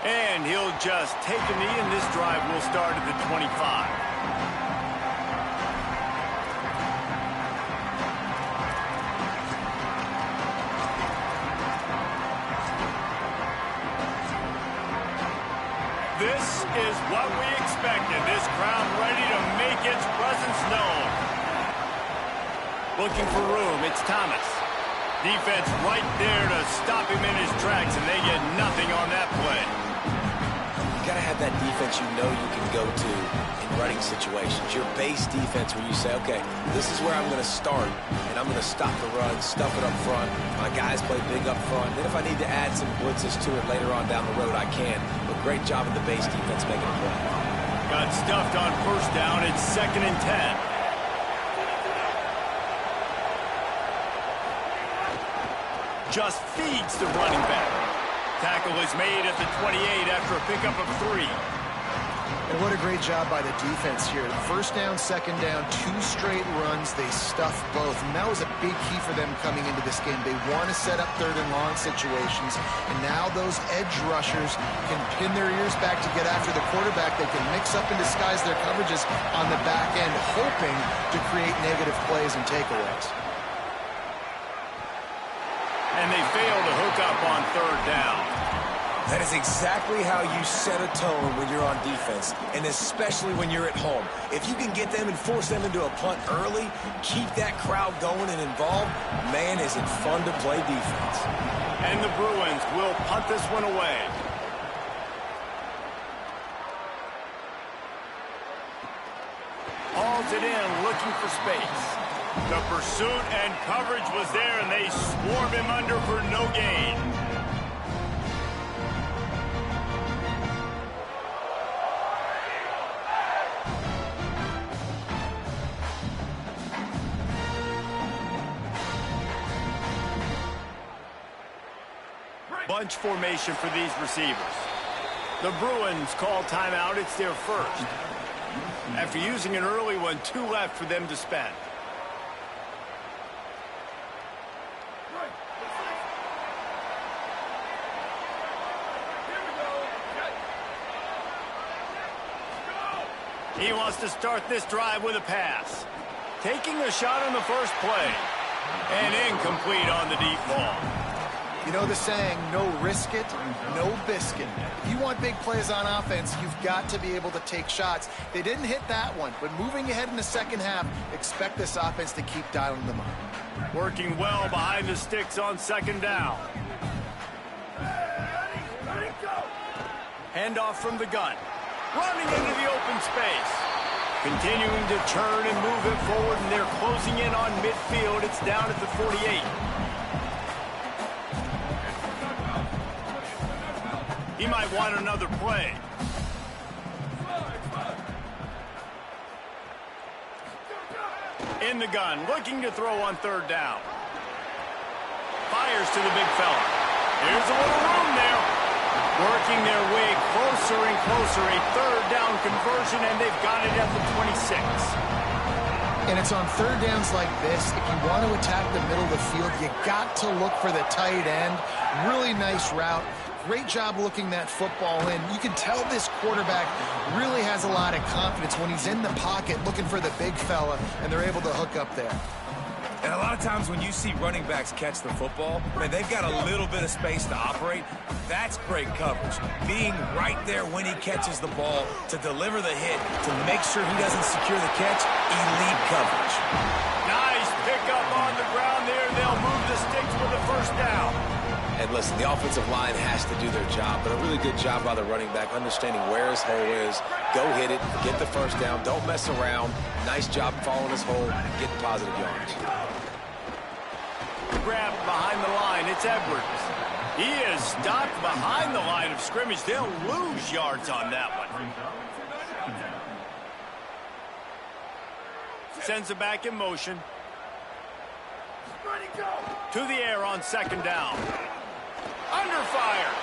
And he'll just take a knee, and this drive will start at the 25. This is what we expected. This crowd ready to make its presence known. Looking for room, it's Thomas. Defense right there to stop him in his tracks, and they get nothing on that play. You got to have that defense you know you can go to in running situations. Your base defense where you say, okay, this is where I'm going to start, and I'm going to stop the run, stuff it up front. My guys play big up front. Then if I need to add some blitzes to it later on down the road, I can. But great job of the base defense making a play. Got stuffed on first down. It's 2nd and 10. Just feeds the running back. Tackle is made at the 28 after a pickup of 3. And what a great job by the defense here. First down, second down, 2 straight runs. They stuffed both. And that was a big key for them coming into this game. They want to set up 3rd and long situations. And now those edge rushers can pin their ears back to get after the quarterback. They can mix up and disguise their coverages on the back end, hoping to create negative plays and takeaways. And they fail to hook up on 3rd down. That is exactly how you set a tone when you're on defense, and especially when you're at home. If you can get them and force them into a punt early, keep that crowd going and involved, man, is it fun to play defense. And the Bruins will punt this one away. Hauls it in, looking for space. The pursuit and coverage was there, and they swarm him under for no gain. Bunch formation for these receivers. The Bruins call timeout. It's their first. After using an early one, 2 left for them to spend. He wants to start this drive with a pass. Taking a shot on the first play. And incomplete on the deep ball. You know the saying, no risk it, no biscuit. If you want big plays on offense, you've got to be able to take shots. They didn't hit that one, but moving ahead in the second half, expect this offense to keep dialing them up. Working well behind the sticks on 2nd down. Handoff from the gun. Running into the open space. Continuing to turn and move it forward, and they're closing in on midfield. It's down at the 48. He might want another play. In the gun, looking to throw on 3rd down. Fires to the big fella. There's a little room there. Working their way closer and closer. A 3rd down conversion, and they've got it at the 26. And it's on 3rd downs like this. If you want to attack the middle of the field, you got to look for the tight end. Really nice route. Great job looking that football in. You can tell this quarterback really has a lot of confidence when he's in the pocket looking for the big fella, and they're able to hook up there. And a lot of times when you see running backs catch the football, man, they've got a little bit of space to operate. That's great coverage. Being right there when he catches the ball to deliver the hit, to make sure he doesn't secure the catch, elite coverage. Nice pickup on the ground there. They'll move the sticks with the 1st down. And listen, the offensive line has to do their job, but a really good job by the running back, understanding where his hole is. Go hit it, get the 1st down, don't mess around. Nice job following his hole, getting positive yards. Grab behind the line, it's Edwards. He is stopped behind the line of scrimmage. They'll lose yards on that one. Sends it back in motion. To the air on 2nd down. Under fire.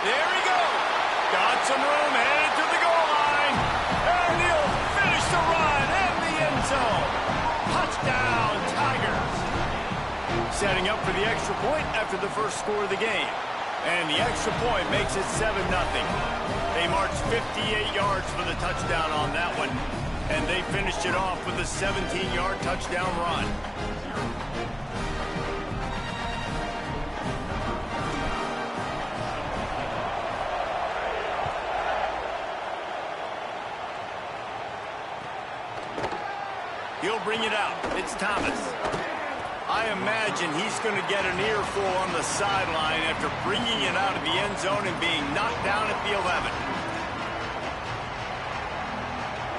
There he goes. Got some room, headed to the goal line. And he'll finish the run in the end zone. Touchdown, Tigers. Setting up for the extra point after the first score of the game. And the extra point makes it 7-0. They marched 58 yards for the touchdown on that one. And they finished it off with a 17-yard touchdown run. He'll bring it out. It's Thomas. I imagine he's going to get an earful on the sideline after bringing it out of the end zone and being knocked down at the 11.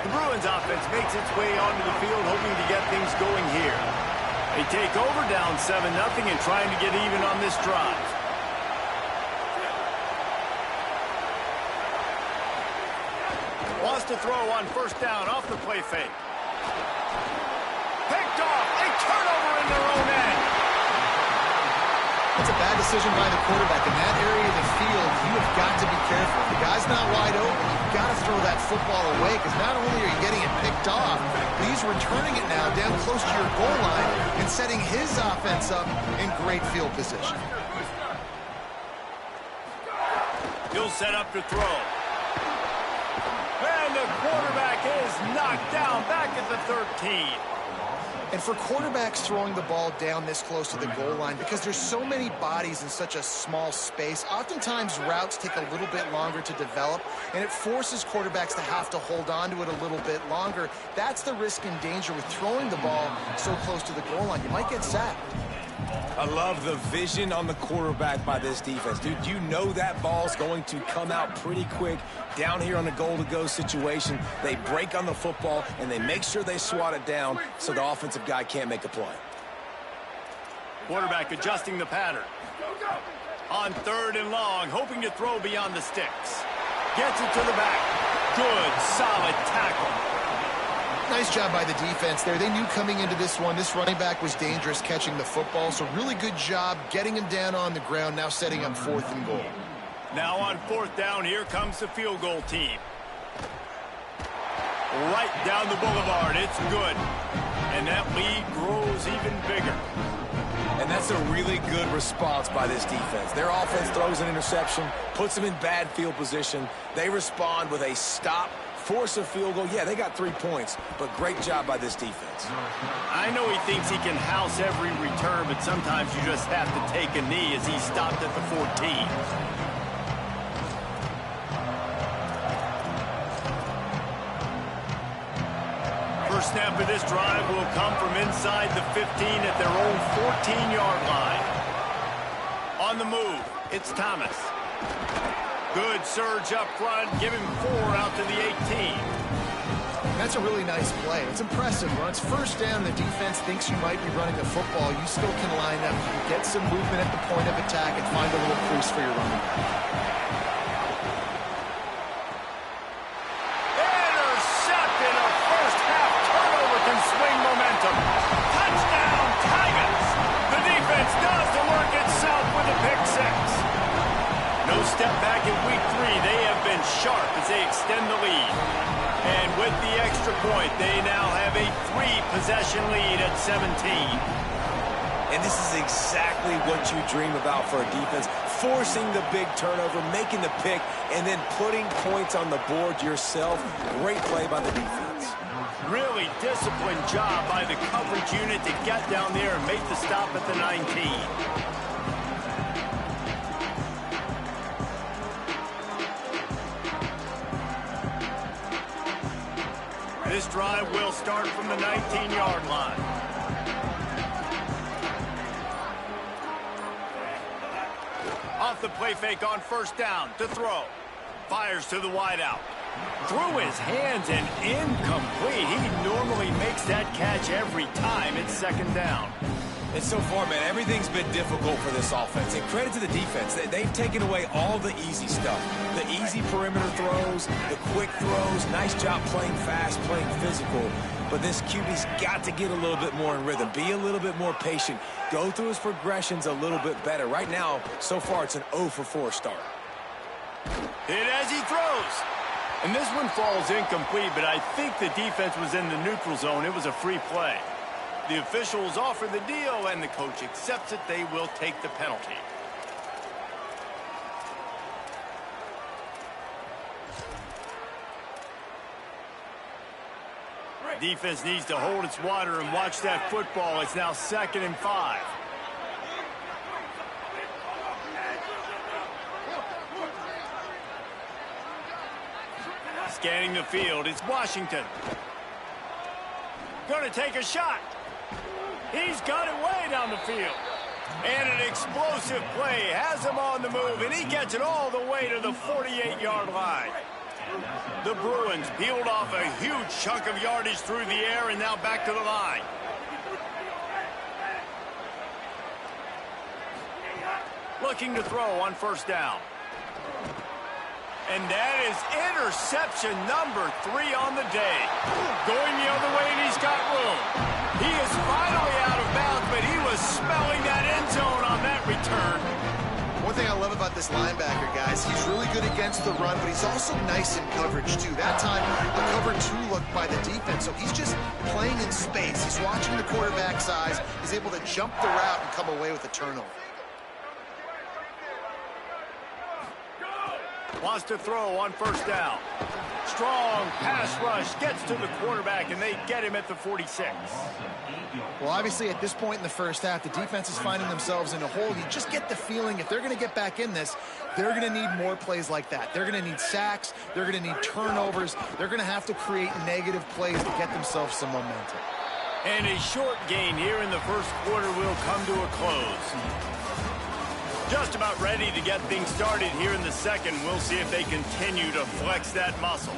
The Bruins offense makes its way onto the field hoping to get things going here. They take over down 7-0 and trying to get even on this drive. Wants to throw on first down off the play fake. Picked off. A turnover in their own end. It's a bad decision by the quarterback. In that area of the field, you have got to be careful. If the guy's not wide open, you've got to throw that football away because not only are you getting it picked off, but he's returning it now down close to your goal line and setting his offense up in great field position. He'll set up to throw. And the quarterback is knocked down back at the 13. And for quarterbacks throwing the ball down this close to the goal line, because there's so many bodies in such a small space, oftentimes routes take a little bit longer to develop, and it forces quarterbacks to have to hold on to it a little bit longer. That's the risk and danger with throwing the ball so close to the goal line. You might get sacked. I love the vision on the quarterback by this defense. Dude, you know that ball's going to come out pretty quick down here on the goal-to-go situation. They break on the football, and they make sure they swat it down so the offensive guy can't make a play. Quarterback adjusting the pattern. On 3rd and long, hoping to throw beyond the sticks. Gets it to the back. Good, solid tackle. Nice job by the defense there. They knew coming into this one, this running back was dangerous catching the football, so really good job getting him down on the ground, now setting up 4th and goal. Now on 4th down, here comes the field goal team. Right down the boulevard, it's good. And that lead grows even bigger. And that's a really good response by this defense. Their offense throws an interception, puts them in bad field position. They respond with a stop, force a field goal. Yeah, they got 3 points, but great job by this defense. I know he thinks he can house every return, but sometimes you just have to take a knee as he stopped at the 14. First snap of this drive will come from inside the 15 at their own 14-yard line. On the move, it's Thomas. Good surge up front, give him 4 out to the 18. That's a really nice play. It's impressive. When it's first down, the defense thinks you might be running the football. You still can line up. You can get some movement at the point of attack and find a little crease for your running back. Intercepted. A first-half turnover can swing momentum. Touchdown, Tigers. The defense does the work itself with a pick 6. No step back in week 3. They have been sharp as they extend the lead. And with the extra point, they now have a 3-possession lead at 17. And this is exactly what you dream about for a defense. Forcing the big turnover, making the pick, and then putting points on the board yourself. Great play by the defense. Really disciplined job by the coverage unit to get down there and make the stop at the 19. This drive will start from the 19-yard line. Off the play fake on first down to throw. Fires to the wideout. Through his hands and incomplete. He normally makes that catch every time. It's 2nd down. And so far, man, everything's been difficult for this offense. And credit to the defense. They've taken away all the easy stuff. The easy perimeter throws, the quick throws. Nice job playing fast, playing physical. But this QB's got to get a little bit more in rhythm. Be a little bit more patient. Go through his progressions a little bit better. Right now, so far, it's an 0 for 4 start. Hit as he throws. And this one falls incomplete, but I think the defense was in the neutral zone. It was a free play. The officials offer the deal, and the coach accepts it. They will take the penalty. Defense needs to hold its water and watch that football. It's now 2nd and 5. Scanning the field, it's Washington. Going to take a shot. He's got it way down the field. And an explosive play has him on the move, and he gets it all the way to the 48-yard line. The Bruins peeled off a huge chunk of yardage through the air and now back to the line. Looking to throw on 1st down. And that is interception number 3 on the day. Going the other way, and he's got room. He is finally out of bounds, but he was smelling that end zone on that return. One thing I love about this linebacker, guys, he's really good against the run, but he's also nice in coverage, too. That time, a cover 2 look by the defense, so he's just playing in space. He's watching the quarterback's eyes. He's able to jump the route and come away with a turnover. Wants to throw on 1st down. Strong pass rush gets to the quarterback, and they get him at the 46. Well, obviously, at this point in the first half, the defense is finding themselves in a hole. You just get the feeling if they're going to get back in this, they're going to need more plays like that. They're going to need sacks. They're going to need turnovers. They're going to have to create negative plays to get themselves some momentum. And a short gain here in the 1st quarter will come to a close. Just about ready to get things started here in the 2nd. We'll see if they continue to flex that muscle.